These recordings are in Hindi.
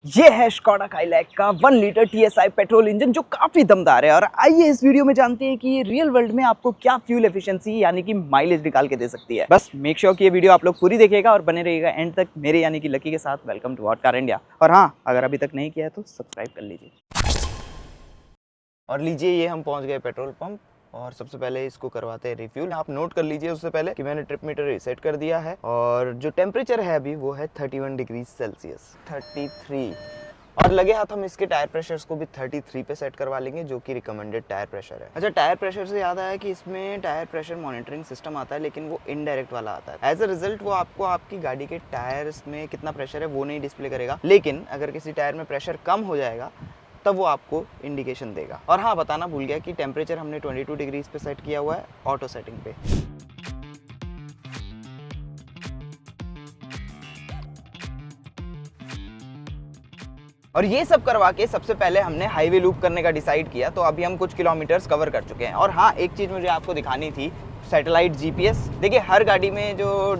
ये है स्कोडा काइलैक का 1 लीटर TSI पेट्रोल इंजन जो काफी दमदार है। और आइए इस वीडियो में जानते हैं कि ये रियल वर्ल्ड में आपको क्या फ्यूल एफिशिएंसी यानी कि माइलेज निकाल के दे सकती है। बस मेक श्योर कि ये वीडियो आप लोग पूरी देखिएगा और बने रहिएगा एंड तक मेरे यानी कि लकी के साथ। Welcome to Hot Car India. और हाँ, अगर अभी तक नहीं किया है तो सब्सक्राइब कर लीजिए। और लीजिए, ये हम पहुंच गए पेट्रोल पंप और सबसे पहले इसको करवाते हैं रिफ्यूल। आप नोट कर लीजिए उससे पहले कि मैंने ट्रिप मीटर रीसेट कर दिया है और जो टेम्परेचर है अभी वो है 31 डिग्री सेल्सियस, 33। और लगे हाथ हम इसके टायर प्रेशर्स को भी 33 पे सेट करवा लेंगे, जो कि रिकमेंडेड टायर प्रेशर है। अच्छा, टायर प्रेशर से याद आया कि इसमें टायर प्रेशर मॉनिटरिंग सिस्टम आता है, लेकिन वो इनडायरेक्ट वाला आता है। एज अ रिजल्ट वो आपको आपकी गाड़ी के टायर्स में कितना प्रेशर है वो नहीं डिस्प्ले करेगा, लेकिन अगर किसी टायर में प्रेशर कम हो जाएगा तब वो आपको इंडिकेशन देगा। और हाँ, बताना भूल गया कि टेम्परेचर हमने 22 डिग्रीज पे सेट किया हुआ है ऑटो सेटिंग पे। और ये सब करवा के सबसे पहले हमने हाईवे लूप करने का डिसाइड किया, तो अभी हम कुछ किलोमीटर्स कवर कर चुके हैं। और हाँ, एक चीज़ मुझे आपको दिखानी थी, सैटेलाइट जीपीएस। देखिए, हर गाड़ी में जो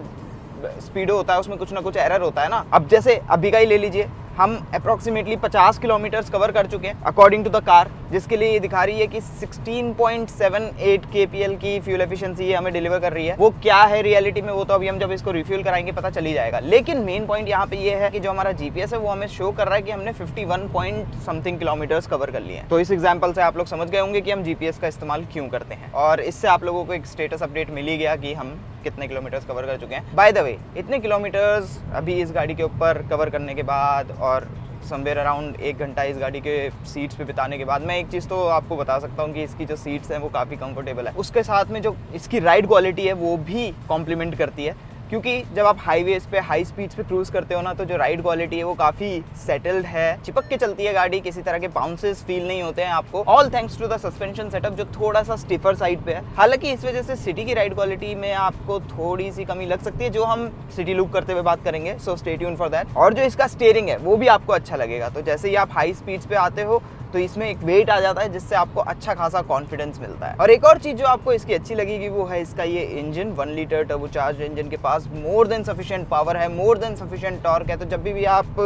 स्पीडो होता है उसमें कुछ ना कुछ एरर होता है ना। अब जैसे अभी का ही ले लीजिए, हम अप्रॉक्सीमेटली 50 किलोमीटर्स कवर कर चुके हैं अकॉर्डिंग टू द कार, जिसके लिए ये दिखा रही है कि 16.78 kpl की फ्यूल एफिशिएंसी ये हमें डिलीवर कर रही है। वो क्या है रियलिटी में वो तो अभी हम जब इसको रिफ्यूल कराएंगे पता चली जाएगा। लेकिन मेन पॉइंट यहाँ पे ये है कि जो हमारा जीपीएस है वो हमें शो कर रहा है कि हमने 51 पॉइंट समथिंग किलोमीटर्स कवर कर लिए हैं। तो इस एग्जाम्पल से आप लोग समझ गए होंगे कि हम जीपीएस का इस्तेमाल क्यों करते हैं। और इससे आप लोगों को एक स्टेटस अपडेट मिल ही गया कि हम कितने किलोमीटर्स कवर कर चुके हैं। बाय द वे, इतने किलोमीटर्स अभी इस गाड़ी के ऊपर कवर करने के बाद और समवेयर अराउंड 1 घंटा इस गाड़ी के सीट्स पे बिताने के बाद मैं एक चीज़ तो आपको बता सकता हूँ कि इसकी जो सीट्स हैं वो काफ़ी कंफर्टेबल है। उसके साथ में जो इसकी राइड क्वालिटी है वो भी कॉम्प्लीमेंट करती है, क्योंकि जब आप हाईवेज पे हाई स्पीड्स पे क्रूज करते हो ना, तो जो राइड क्वालिटी है वो काफ़ी सेटल्ड है, चिपक के चलती है गाड़ी, किसी तरह के बाउंसेस फील नहीं होते हैं आपको। All thanks to the suspension setup जो थोड़ा सा स्टिफर साइड पे है। हालांकि इस वजह से सिटी की राइड क्वालिटी में आपको थोड़ी सी कमी लग सकती है, जो हम सिटी लूप करते हुए बात करेंगे, so stay tune for that. और जो इसका स्टीयरिंग है वो भी आपको अच्छा लगेगा। तो जैसे ही आप हाई स्पीड्स पे आते हो तो इसमें एक वेट आ जाता है, जिससे आपको अच्छा खासा कॉन्फिडेंस मिलता है। और एक और चीज़ जो आपको इसकी अच्छी लगेगी वो है इसका ये इंजन। 1 लीटर टर्बोचार्ज इंजन के पास मोर देन सफिशिएंट पावर है, मोर देन सफिशिएंट टॉर्क है। तो जब भी आप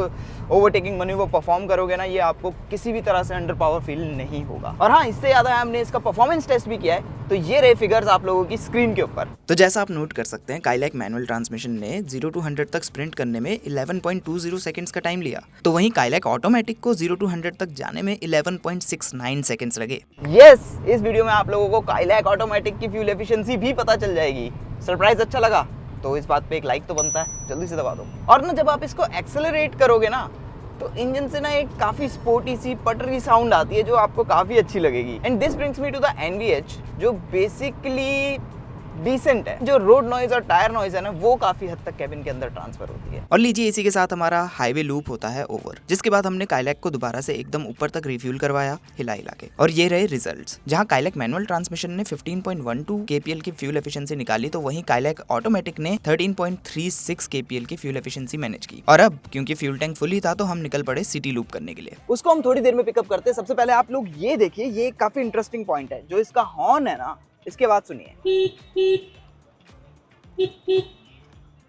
ओवरटेकिंग मैन्यूवर परफॉर्म करोगे ना, ये आपको किसी भी तरह से अंडर पावर फील नहीं होगा। और हाँ, इससे ज़्यादा हमने इसका परफॉर्मेंस टेस्ट भी किया है, तो ये रहे फिगर्स आप लोगों की स्क्रीन के ऊपर। तो जैसा आप नोट कर सकते हैं, काइलैक मैनुअल ट्रांसमिशन ने 0 to 100 तक स्प्रिंट करने में 11.20 सेकंड्स का टाइम लिया, तो वहीं काइलैक ऑटोमेटिक को 0 to 100 तक जाने में 11.69 सेकंड्स लगे। यस, इस वीडियो में आप लोगों को काइलैक ऑटोमेटिक की फ्यूल एफिशिएंसी भी पता चल जाएगी। सरप्राइज अच्छा लगा तो इस बात पे एक लाइक तो बनता है, जल्दी से दबा दो। और ना, जब आप इसको एक्सेलरेट करोगे ना, तो इंजन से ना एक काफी स्पोर्टी सी पटरी साउंड आती है जो आपको काफी अच्छी लगेगी। And this brings me to the NVH, जो बेसिकली डिसेंट है। जो रोड नॉइज और टायर नॉइज है ना, वो काफी हद तक कैबिन के अंदर ट्रांसफर होती है। और लीजिए, इसी के साथ हमारा हाईवे लूप होता है ओवर, जिसके बाद हमने काइलैक को दोबारा से एकदम ऊपर तक रिफ्यूल करवाया हिला हिला के। और ये रहे रिजल्ट्स। जहां काइलैक मैनुअल ट्रांसमिशन ने 15.12 kpl की फ्यूल एफिशिएंसी निकाली, तो वहीं काइलैक ऑटोमेटिक ने 13.36 kpl की फ्यूल एफिशिएंसी मैनेज की। और अब क्योंकि फ्यूल टैंक फुल ही था, तो हम निकल पड़े सिटी लूप करने के लिए। उसको हम थोड़ी देर में पिकअप करते हैं। सबसे पहले आप लोग ये देखिए, ये काफी इंटरेस्टिंग पॉइंट है। जो इसका हॉर्न है ना, इसके बाद सुनिए,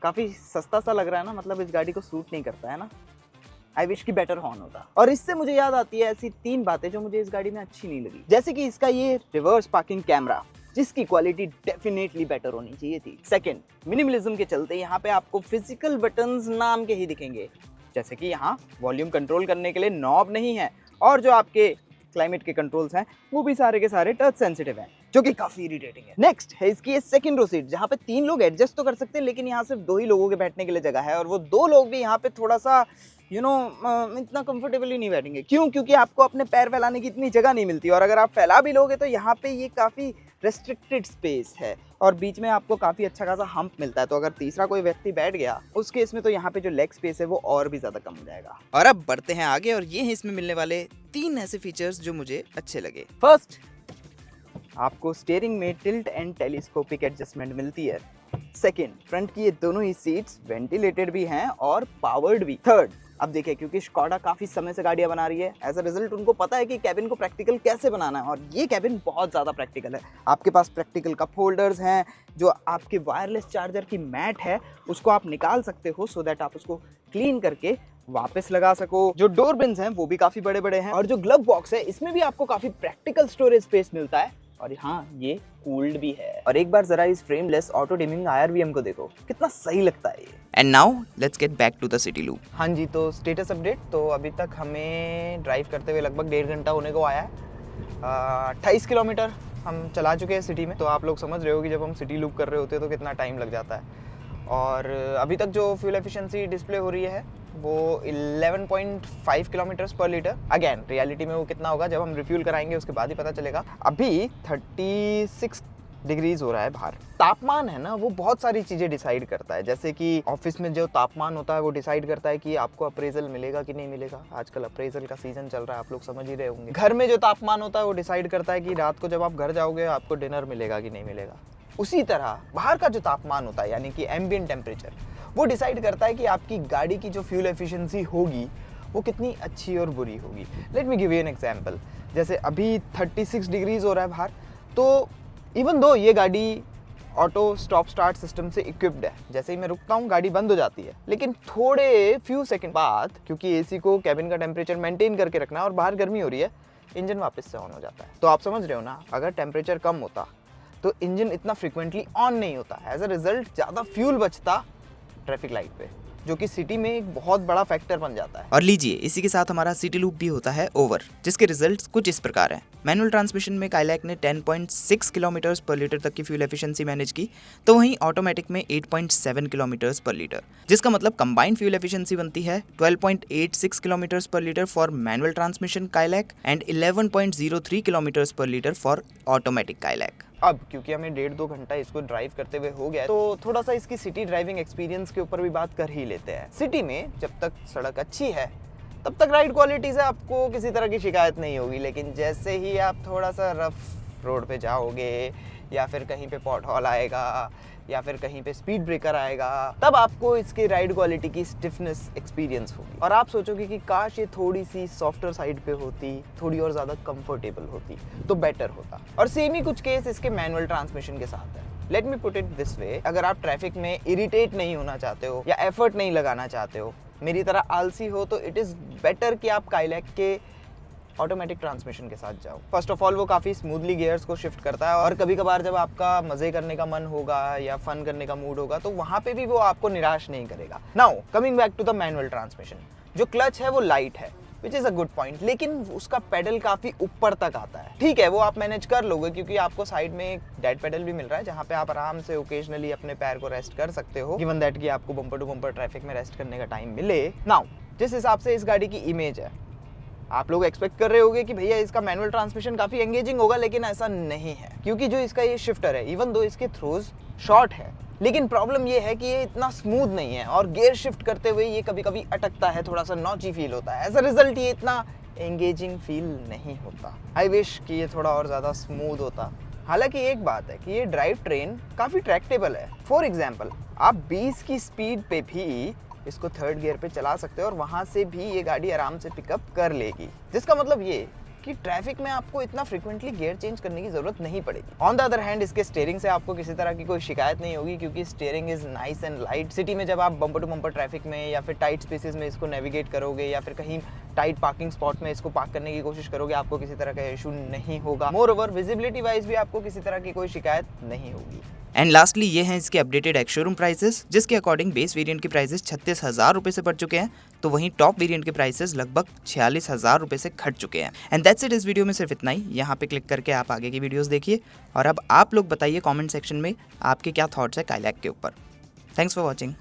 काफी सस्ता सा लग रहा है ना, मतलब इस गाड़ी को सूट नहीं करता है ना। आई विश की बेटर हॉर्न होता। और इससे मुझे याद आती है ऐसी 3 बातें जो मुझे इस गाड़ी में अच्छी नहीं लगी। जैसे कि इसका ये रिवर्स पार्किंग कैमरा, जिसकी क्वालिटी डेफिनेटली बेटर होनी चाहिए थी। सेकंड, मिनिमलिज्म के चलते यहाँ पे आपको फिजिकल बटन्स नाम के ही दिखेंगे, जैसे कि यहाँ वॉल्यूम कंट्रोल करने के लिए नॉब नहीं है, और जो आपके क्लाइमेट के कंट्रोल्स हैं वो भी सारे के सारे टच सेंसिटिव हैं, जो कि काफी इरिटेटिंग है। नेक्स्ट है इसकी ये सेकंड रो सीट, जहाँ पे 3 लोग एडजस्ट तो कर सकते हैं, लेकिन यहाँ सिर्फ 2 ही लोगों के बैठने के लिए जगह है, और वो 2 लोग भी यहाँ पे थोड़ा सा इतना कंफर्टेबली नहीं बैठेंगे। क्यों? क्योंकि आपको अपने पैर फैलाने की इतनी जगह नहीं मिलती, और अगर आप फैला भी लोगे तो यहाँ पे ये काफ़ी रेस्ट्रिक्टेड स्पेस है, और बीच में आपको काफ़ी अच्छा खासा हम्प मिलता है। तो अगर तीसरा कोई व्यक्ति बैठ गया उस केस में, तो यहाँ पे जो लेग स्पेस है वो और भी ज़्यादा कम हो जाएगा। और अब बढ़ते हैं आगे, और ये हैं इसमें मिलने वाले 3 ऐसे फीचर्स जो मुझे अच्छे लगे। फर्स्ट, आपको स्टीयरिंग में टिल्ट एंड टेलीस्कोपिक एडजस्टमेंट मिलती है। सेकंड, फ्रंट की ये दोनों ही सीट्स वेंटिलेटेड भी हैं और पावर्ड भी। थर्ड, अब देखिए, क्योंकि स्कोडा काफ़ी समय से गाड़ियाँ बना रही है, एज अ रिजल्ट उनको पता है कि कैबिन को प्रैक्टिकल कैसे बनाना है, और ये कैबिन बहुत ज़्यादा प्रैक्टिकल है। आपके पास प्रैक्टिकल कप होल्डर्स हैं, जो आपके वायरलेस चार्जर की मैट है उसको आप निकाल सकते हो, सो दैट आप उसको क्लीन करके वापस लगा सको। जो डोर बिन्स हैं वो भी काफी बड़े बड़े हैं, और जो ग्लव बॉक्स है इसमें भी आपको काफी प्रैक्टिकल स्टोरेज स्पेस मिलता है, और हाँ ये कूल्ड भी है। और एक बार जरा इस फ्रेमलेस ऑटो डिमिंग IRVM को देखो, कितना सही लगता है ये। And now let's get back to the city loop. हाँ जी, तो स्टेटस अपडेट, तो अभी तक हमें ड्राइव करते हुए लगभग 1.5 घंटा होने को आया है। 28 किलोमीटर हम चला चुके हैं सिटी में। तो आप लोग समझ रहे हो कि जब हम सिटी लूप कर रहे होते हैं तो कितना टाइम लग जाता है। और अभी तक जो फ्यूल एफिशिएंसी डिस्प्ले हो रही है वो 11.5 किलोमीटर्स पर लीटर। अगेन रियलिटी में वो कितना होगा जब हम रिफ्यूल कराएंगे उसके बाद ही पता चलेगा। अभी 36 डिग्रीज हो रहा है बाहर। तापमान है ना, वो बहुत सारी चीज़ें डिसाइड करता है, जैसे कि ऑफिस में जो तापमान होता है वो डिसाइड करता है कि आपको अप्रेजल मिलेगा कि नहीं मिलेगा। आजकल अप्रेजल का सीजन चल रहा है, आप लोग समझ ही रहे होंगे। घर में जो तापमान होता है वो डिसाइड करता है कि रात को जब आप घर जाओगे आपको डिनर मिलेगा कि नहीं मिलेगा। उसी तरह बाहर का जो तापमान होता है यानी कि एम्बिएंट टेम्परेचर, वो डिसाइड करता है कि आपकी गाड़ी की जो फ्यूल एफिशिएंसी होगी वो कितनी अच्छी और बुरी होगी। Let me give you an example. जैसे अभी 36 डिग्रीज हो रहा है बाहर, तो इवन दो ये गाड़ी ऑटो स्टॉप स्टार्ट सिस्टम से इक्विप्ड है, जैसे ही मैं रुकता हूँ गाड़ी बंद हो जाती है, लेकिन थोड़े फ्यू सेकंड बाद क्योंकि एसी को कैबिन का टेम्परेचर मेंटेन करके रखना है और बाहर गर्मी हो रही है, इंजन वापस से ऑन हो जाता है। तो आप समझ रहे हो ना, अगर टेम्परेचर कम होता तो इंजन इतना फ्रिक्वेंटली ऑन नहीं होता। एज अ रिजल्ट ज़्यादा फ्यूल बचता ट्रैफिक लाइट पे, जो कि सिटी में एक बहुत बड़ा फैक्टर बन जाता है। और लीजिए इसी के साथ हमारा सिटी लूप भी होता है ओवर, जिसके रिजल्ट्स कुछ इस प्रकार हैं। मैनुअल ट्रांसमिशन में काइलैक ने 10.6 किलोमीटर्स पर लीटर तक की फ्यूल एफिशिएंसी मैनेज की, तो वहीं ऑटोमेटिक में 8.7 किलोमीटर्स पर लीटर, जिसका मतलब कंबाइंड फ्यूल एफिशिएंसी बनती है 12.86 किलोमीटर्स पर litre for manual transmission Kylaq and 11.03 kilometres पर लीटर फॉर ऑटोमेटिक काइलैक। अब क्योंकि हमें 1.5-2 घंटा इसको ड्राइव करते हुए हो गया, तो थोड़ा सा इसकी सिटी ड्राइविंग एक्सपीरियंस के ऊपर भी बात कर ही लेते हैं। सिटी में जब तक सड़क अच्छी है तब तक राइड क्वालिटी से आपको किसी तरह की शिकायत नहीं होगी, लेकिन जैसे ही आप थोड़ा सा रफ रोड पे जाओगे या फिर कहीं पे पॉट हॉल आएगा या फिर कहीं पे स्पीड ब्रेकर आएगा, तब आपको इसकी राइड क्वालिटी की स्टिफनेस एक्सपीरियंस होगी और आप सोचोगे कि काश ये थोड़ी सी सॉफ्टर साइड पे होती, थोड़ी और ज़्यादा कंफर्टेबल होती तो बेटर होता। और सेम ही कुछ केस इसके मैनुअल ट्रांसमिशन के साथ है। Let me put it this way, अगर आप ट्रैफिक में इरिटेट नहीं होना चाहते हो या एफर्ट नहीं लगाना चाहते हो, मेरी तरह आलसी हो, तो इट इज़ बेटर कि आप काइलैक के ऑटोमेटिक ट्रांसमिशन के साथ जाओ। फर्स्ट ऑफ ऑल वो काफ़ी स्मूथली गियर्स को शिफ्ट करता है, और कभी कभार जब आपका मज़े करने का मन होगा या फन करने का मूड होगा तो वहाँ पे भी वो आपको निराश नहीं करेगा। Now coming back to the manual transmission, जो क्लच है वो लाइट है, which is a good point, लेकिन उसका पेडल काफ़ी ऊपर तक आता है। ठीक है, वो आप मैनेज कर लोगे क्योंकि आपको साइड में एक डेड पेडल भी मिल रहा है जहाँ पे आप आराम से ओकेजनली अपने पैर को रेस्ट कर सकते हो, गिवन दैट कि आपको बम्पर टू बम्पर ट्रैफिक में रेस्ट करने का टाइम मिले। नाउ जिस हिसाब से इस गाड़ी की इमेज है, आप लोग एक्सपेक्ट कर रहे होंगे कि भैया इसका मैनुअल ट्रांसमिशन काफ़ी एंगेजिंग होगा, लेकिन ऐसा नहीं है, क्योंकि जो इसका ये शिफ्टर है, इवन दो इसके थ्रोज शॉर्ट है, लेकिन प्रॉब्लम ये है कि ये इतना स्मूथ नहीं है और गियर शिफ्ट करते हुए ये कभी कभी अटकता है, थोड़ा सा नॉची फील होता है। एज अ रिजल्ट ये इतना एंगेजिंग फील नहीं होता। आई विश कि ये थोड़ा और ज़्यादा स्मूथ होता। हालांकि एक बात है कि ये ड्राइव ट्रेन काफ़ी ट्रैक्टेबल है। फॉर एग्जाम्पल, आप 20 की स्पीड पे भी इसको थर्ड गियर पे चला सकते हो और वहाँ से भी ये गाड़ी आराम से पिकअप कर लेगी, जिसका मतलब ये कि ट्रैफिक में आपको इतना फ्रीक्वेंटली गियर चेंज करने की जरूरत नहीं पड़ेगी। ऑन द अदर हैंड इसके स्टीयरिंग से आपको किसी तरह की कोई शिकायत नहीं होगी, क्योंकि steering is nice and light. City में जब आप बम्पर टू बम्पर ट्रैफिक में या फिर टाइट स्पेसेस में इसको नेविगेट करोगे या फिर कहीं टाइट पार्किंग स्पॉट में इसको पार्क करने की कोशिश करोगे, आपको किसी तरह का इशू नहीं होगा। मोर ओवर विजिबिलिटी वाइज भी आपको किसी तरह की कोई शिकायत नहीं होगी। एंड लास्टली ये हैं इसके अपडेटेड एक्स शोरूम प्राइसेस, जिसके अकॉर्डिंग बेस वेरिएंट के प्राइसेस 36,000 रुपये से बढ़ चुके हैं, तो वहीं टॉप वेरिएंट के प्राइसेस लगभग 46,000 रुपये से घट चुके हैं। एंड दैट्स इट, इस वीडियो में सिर्फ इतना ही। यहाँ पे क्लिक करके आप आगे की वीडियोस देखिए, और अब आप लोग बताइए कमेंट सेक्शन में आपके क्या थॉट्स है काइलैक के ऊपर। Thanks for watching.